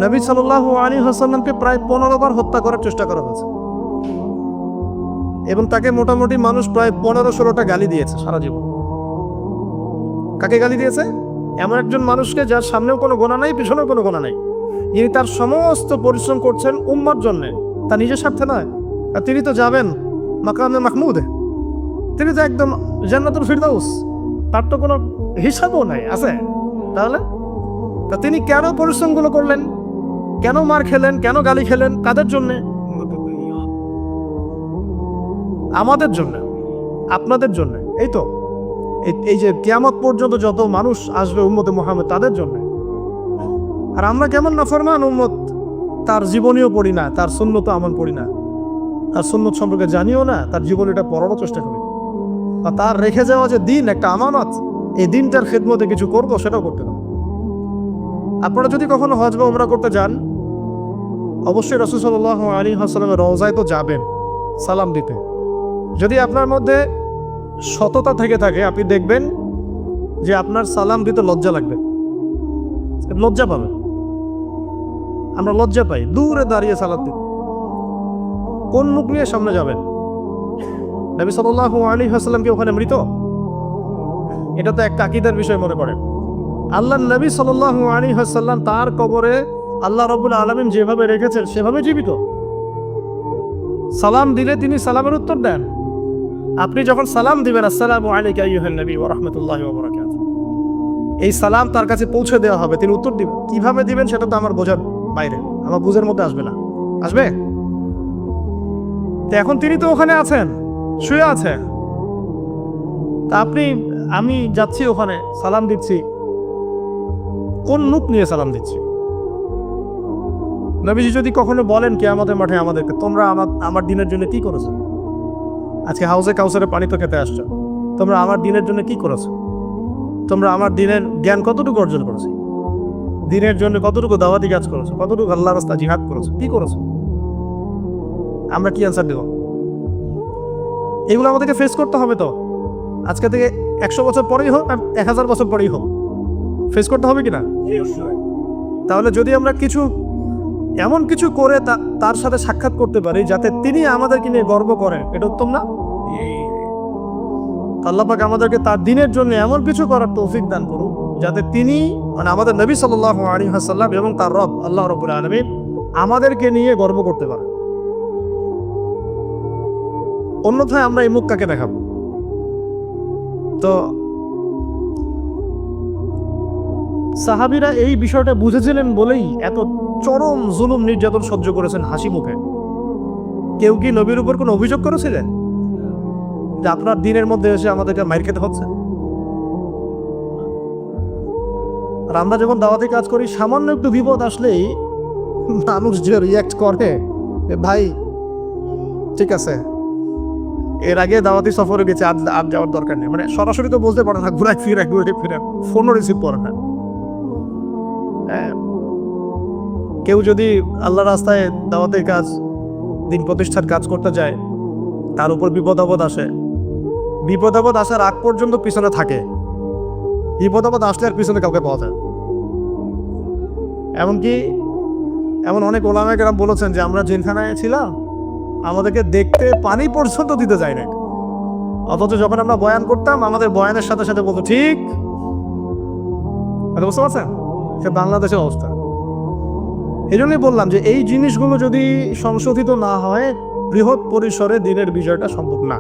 নবী সাল্লাল্লাহু আলাইহি ওয়াসাল্লামকে প্রায় 15 বার হত্যা করার চেষ্টা করা হয়েছে এবং তাকে মোটামুটি মানুষ প্রায় 15-16টা গালি দিয়েছে সারা জীবন। কাকে গালি দিয়েছে? এমন একজন মানুষকে যার সামনেও কোনো গোনা নাই, পিছনেও কোনো গোনা নাই, যিনি তার সমস্ত পরিশ্রম করছেন উম্মার জন্য, তার নিজের স্বার্থে নয়। আর তিনি তো যাবেন মাকামে মাহমুদে, তিনি তো একদম জান্নাতুল ফিরদাউস, তার তো কোনো হিসাবও নাই আছে। তাহলে তা তিনি কেন পরিশ্রমগুলো করলেন, কেন মার খেলেন, কেন গালি খেলেন? কাদের জন্যে? আমাদের জন্য, আপনাদের জন্য। এই তো এই যে কিয়ামত পর্যন্ত যত মানুষ আসবে উম্মতে মুহাম্মদ, তাদের জন্য। আর আমরা কেমন নাফরমান উম্মত, তার জীবনীও পড়ি না, তার সুন্নত আমল পড়ি না, তার সুন্নত সম্পর্কে জানিও না, তার জীবনীটা পড়ারও চেষ্টা করি। আর তার রেখে যাওয়া যে দিন একটা আমানত, এই দিনটার খেদমতে কিছু করবো, সেটাও করতে হবে। আপনারা যদি কখনো হজ বা উমরা করতে যান, অবশ্যই রাসূল সাল্লাল্লাহু আলাইহি ওয়াসাল্লামের রওজায় তো যাবেন সালাম দিতে। যদি আপনার মধ্যে সততা থেকে থাকে, আপনি দেখবেন যে আপনার সালাম দিতে লজ্জা লাগবে, লজ্জা পাবেন। আমরা লজ্জা পাই দূরে দাঁড়িয়ে সালাম দিতে। কোন মুখ নিয়ে সামনে যাবেন? নবী সাল্লাল্লাহু আলাইহি ওয়াসাল্লাম কি ওখানে মৃত? এটা তো একটা আকীদার বিষয় মনে করেন। আল্লাহর নবী সাল্লাল্লাহু আলাইহি ওয়াসাল্লাম তার কবরে আল্লাহ রাব্বুল আলামিন যেভাবে রেখেছেন সেভাবে জীবিত। সালাম দিলে তিনি সালামের উত্তর দেন। আপনি যখন সালাম দিবেন, আসসালামু আলাইকা আইয়ুহান নবী ওয়া রাহমাতুল্লাহি ওয়া বারাকাতুহু, এই সালাম তার কাছে পৌঁছে দেওয়া হবে, তিনি উত্তর দিবেন। কিভাবে দিবেন সেটা তো আমার বোঝার বাইরে, আমার বুঝের মধ্যে আসবে না। আসবে? তো এখন তিনি তো ওখানে আছেন, শুয়ে আছেন। তা আমি যাচ্ছি ওখানে, সালাম দিচ্ছি, কোন মুখ নিয়ে সালাম দিচ্ছি? নবীজি যদি কখনো বলেন কিয়ামতের মাঠে আমাদেরকে, তোমরা আমার দিনের জন্য কি করেছো? আজকে হাউসে কাউসারে পানি তো খেতে আসছো, তোমরা আমার দিনের জন্য কি করেছো? তোমরা আমার দিনের জ্ঞান কতটুকু অর্জন করেছো? দিনের জন্য কতটুকু দাওয়াতি কাজ করেছো? কতটুকু আল্লাহর রাস্তায় জিহাদ করেছো? কি করেছো? আমরা কি অ্যান্সার দেব? এগুলো আমাদেরকে ফেস করতে হবে। তো আজকে থেকে 100 বছর পরেই হোক আর 1000 বছর পরেই হোক, ফেস করতে হবে কিনা? তাহলে যদি আমরা এমন কিছু করে তার সাথে সাক্ষাৎ করতে পারি যাতে তিনি আমাদেরকে নিয়ে গর্ব করেন, এটা উত্তম না? আল্লাহ পাক আমাদেরকে তার দিনের জন্য এমন কিছু করার তৌফিক দান করুন যাতে তিনি, মানে আমাদের নবী সাল্লাল্লাহু আলাইহি ওয়াসাল্লাম এবং তার রব আল্লাহ রাব্বুল আলামিন আমাদেরকে নিয়ে গর্ব করতে পারে। অন্যথায় আমরা এই মুখ কাকে দেখাবো? তো সাহাবীরা এই বিষয়টা বুঝেছিলেন বলেই এত চরম জুলুম নির্যাতন সহ্য করেছেন হাসি মুখে। কেউ কি নবীর উপর কোনো অভিযোগ করেছিলেন যে আপনার দিনের মধ্যে এসে আমাদেরকে মাইর খেতে হচ্ছে? আর আমরা যখন দাওয়াতি কাজ করি, সামান্য একটু বিপদ আসলেই মানুষ যে রিয়াক্ট করে, ভাই ঠিক আছে, এর আগে দাওয়াতি সফরে গেছে, আজ যাওয়ার দরকার নেই, মানে সরাসরি তো বলতে পারে না, ঘুরে ফিরে ফোনও রিসিভ করে না। কেউ যদি আল্লাহ রাস্তায় দাওয়াতের কাজ, দিন প্রতিষ্ঠার কাজ করতে যায়, তার উপর বিপদ আপদ আসে, বিপদ আপদ আসার আগ পর্যন্ত পিছনে থাকে, বিপদ আপদ আসলে আর পিছনে কাউকে পাওয়া যায়। এমন অনেক ওলামায়ে কেরাম বলেছেন যে আমরা জেলখানায় ছিলাম, আমাদেরকে দেখতে পানি পর্যন্ত দিতে যায় না, অথচ যখন আমরা বয়ান করতাম আমাদের বয়ানের সাথে সাথে বলতো ঠিক। বুঝতে পারছেন? সে বাংলাদেশের অবস্থা। এই জন্যই বললাম যে এই জিনিসগুলো যদি সংশোধিত না হয়, বৃহৎ পরিসরে দিনের বিজয়টা সম্ভব না।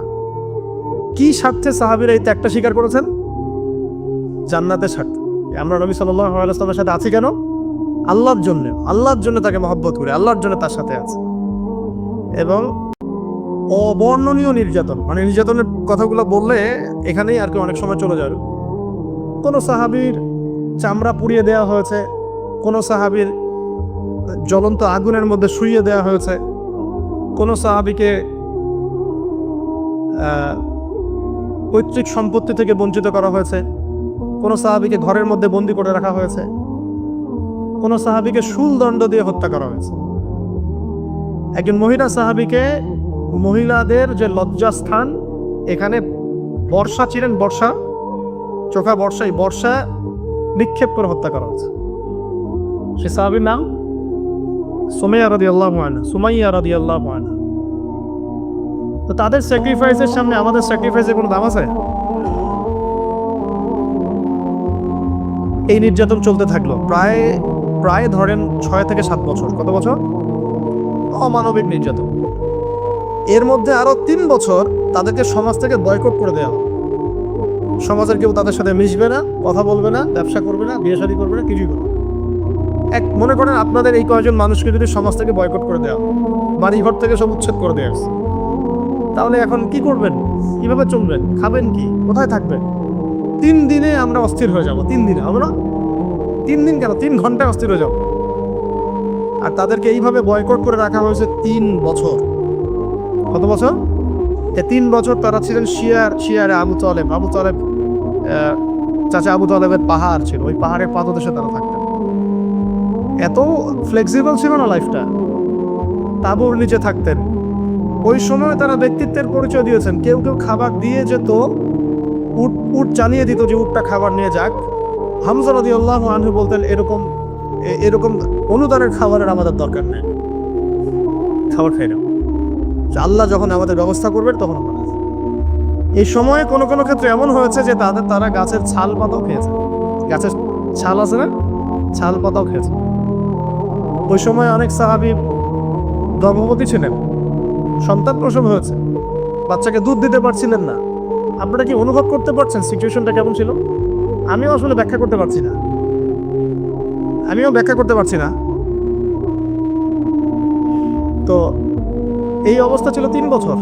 কি স্বার্থে সাহাবীরা এই ত্যাগটা স্বীকার করেছেন? জান্নাতের স্বার্থে। আমরা নবী সাল্লাল্লাহু আলাইহি ওয়াসাল্লামের সাথে আছি কেন? আল্লাহর জন্য তাকে মহব্বত করে, আল্লাহর জন্য তার সাথে আছে। এবং অবর্ণনীয় নির্যাতন, মানে নির্যাতনের কথাগুলো বললে এখানেই আর কি অনেক সময় চলে যাবে। কোনো সাহাবীর চামড়া পুড়িয়ে দেওয়া হয়েছে, কোনো সাহাবীর জ্বলন্ত আগুনের মধ্যে শুইয়ে দেওয়া হয়েছে, কোনো সাহাবীকে পৈতৃক সম্পত্তি থেকে বঞ্চিত করা হয়েছে, কোনো সাহাবীকে ঘরের মধ্যে বন্দি করে রাখা হয়েছে, কোনো সাহাবীকে শূলদণ্ড দিয়ে হত্যা করা হয়েছে। একজন মহিলা সাহাবীকে, মহিলাদের যে লজ্জাস্থান, এখানে বর্ষা ছিলেন, চোখা বর্ষা নিক্ষেপ করে হত্যা করা হয়েছে। সে সাহাবীর নাম সুমাইয়া রাদিয়াল্লাহু আনহা, সুমাইয়া রাদিয়াল্লাহু আনহা। তো তাদের স্যাক্রিফাইসের সামনে আমাদের স্যাক্রিফাইসের কোনো দাম আছে? এই নির্যাতন চলতে থাকলো প্রায় প্রায় ধরেন 6 থেকে 7 বছর। কত বছর? অমানবিক নির্যাতন। এর মধ্যে আরো 3 বছর তাদেরকে সমাজ থেকে বয়কট করে দেওয়া হলো। সমাজের কেউ তাদের সাথে মিশবে না, কথা বলবে না, ব্যবসা করবে না, বিয়ে শাদী করবে না, কিছুই করবে না। মনে করেন আপনাদের এই কয়েকজন মানুষকে যদি সমাজ থেকে বয়কট করে দেওয়া, বাড়িঘর থেকে সব উচ্ছেদ করে দেওয়া, তাহলে এখন কি করবেন? কিভাবে চলবেন? খাবেন কি? কোথায় থাকবেন? 3 দিনে আমরা অস্থির হয়ে যাব। 3 দিনে হবে না? 3 দিন কেন, 3 ঘন্টায় অস্থির হয়ে যাব। আর তাদেরকে এইভাবে বয়কট করে রাখা হয়েছে 3 বছর। কত বছর? 3 বছর তারা ছিলেন শিয়ারে আবু তালেব। চাচা আবু তালেবের পাহাড় ছিল, ওই পাহাড়ের পাদদেশে তারা থাকতেন। এত ফ্লেক্সিবল ছিল না লাইফটা। তাঁবুর নিচে থাকতেন। ওই সময় তারা ব্যক্তিত্বের পরিচয় দিয়েছেন। কেউ কেউ খাবার দিয়ে যেত, উট জানিয়ে দিত যে উটটা খাবার নিয়ে যাক। হামজা রাদিয়াল্লাহু আনহু বলতেন, এরকম অনুদানের খাবারের আমাদের দরকার নেই, খাবার খাই না, আল্লাহ যখন আমাদের ব্যবস্থা করবেন তখন আমরা। এই সময়ে কোনো কোনো ক্ষেত্রে এমন হয়েছে যে তারা গাছের ছাল পাতাও খেয়েছে। গাছের ছাল আছে না, ছাল পাতাও খেয়েছে। ওই সময় অনেক সাহাবী গর্ভবতী ছিলেন, সন্তান প্রসব হয়েছে, বাচ্চাকে দুধ দিতে পারছিলেন না। আপনারা কি অনুভব করতে পারছেন সিচুয়েশনটা কেমন ছিল? আমিও আসলে ব্যাখ্যা করতে পারছি না। তো এই অবস্থা ছিল 3 বছর।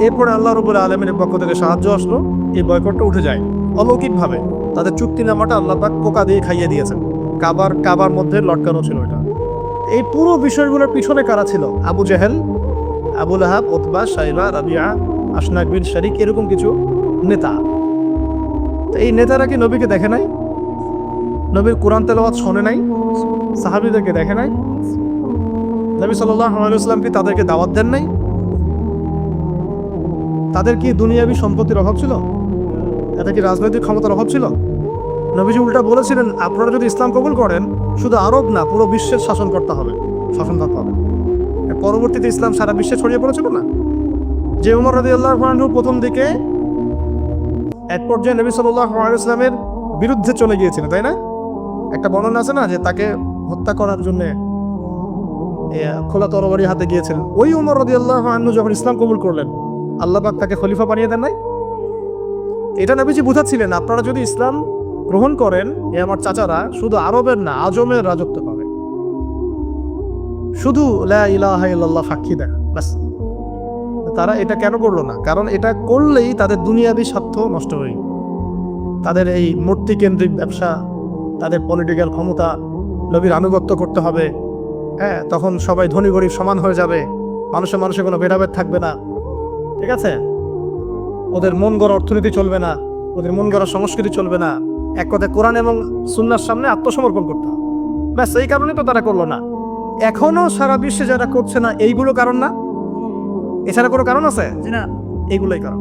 এরপরে আল্লাহ রাব্বুল আলামিনের পক্ষ থেকে সাহায্য আসলো, এই বয়কটটা উঠে যায় অলৌকিকভাবে। তাদের চুক্তিনামাটা আল্লাহ পাক পোকা দিয়ে খাইয়ে দিয়েছেন। কাবার মধ্যে লটকানো ছিল এটা। এই পুরো বিষয়গুলোর পিছনে কারা ছিল? আবু জেহেল, আবু লাহাব, উতবা, শাইবা, রাবিয়া, আশনাক বিন শারিক, এরকম কিছু নেতা। তো এই নেতারা কি নবীকে দেখে নাই? নবীর কোরআন তেলাওয়াত শোনে নাই? সাহাবীদেরকে দেখে নাই? নবী সাল্লাল্লাহু আলাইহি ওয়াসাল্লাম কি তাদেরকে দাওয়াত দেন নাই? তাদের কি দুনিয়াবি সম্পত্তির অভাব ছিল? তাদের কি রাজনৈতিক ক্ষমতার অভাব ছিল? নবীজি উল্টা বলেছিলেন, আপনারা যদি ইসলাম কবুল করেন, শুধু আরব না, পুরো বিশ্বের শাসন করতে হবে, শাসন করতে হবে। পরবর্তীতে ইসলাম সারা বিশ্বে ছড়িয়ে পড়েছিল না? যে উমর রাদিয়াল্লাহু আনহু প্রথম দিকে এক পর্যায়ে নবী সাল্লাল্লাহু আলাইহি ওয়াসাল্লামের বিরুদ্ধে চলে গিয়েছিলেন, তাই না? একটা বর্ণনা আছে না যে তাকে হত্যা করার জন্য খোলা তরবারি হাতে গিয়েছিলেন। ওই উমর রাদিয়াল্লাহু আনহু যখন ইসলাম কবুল করলেন, আল্লাহ পাক তাকে খলিফা বানিয়ে দেন নাই? এটা নবীজি বুঝাচ্ছিলেন, আপনারা যদি ইসলাম গ্রহণ করেন, আমার চাচারা শুধু আরবের না, আজমের রাজত্ব পাবে। শুধু লা ইলাহা ইল্লাল্লাহ সাক্ষী দেন, ব্যাস। তারা এটা কেন করলো না? কারণ এটা করলেই তাদের দুনিয়াবি স্বার্থ নষ্ট হয়ে, তাদের এই মূর্তি কেন্দ্রিক ব্যবসা, তাদের পলিটিক্যাল ক্ষমতা, নবীর আনুগত্য করতে হবে। হ্যাঁ, তখন সবাই ধনী গরিব সমান হয়ে যাবে, মানুষে কোনো ভেদাভেদ থাকবে না। ঠিক আছে? ওদের মন গড়া অর্থনীতি চলবে না, ওদের মন গড়া সংস্কৃতি চলবে না। এক কথায় কোরআন এবং সুন্নাহর সামনে আত্মসমর্পণ করতে হবে। ব্যাস, এই কারণে তো তারা করলো না। এখনো সারা বিশ্বে যারা করছে না, এইগুলো কারণ না? এছাড়া কোনো কারণ আছে? না, এইগুলোই কারণ।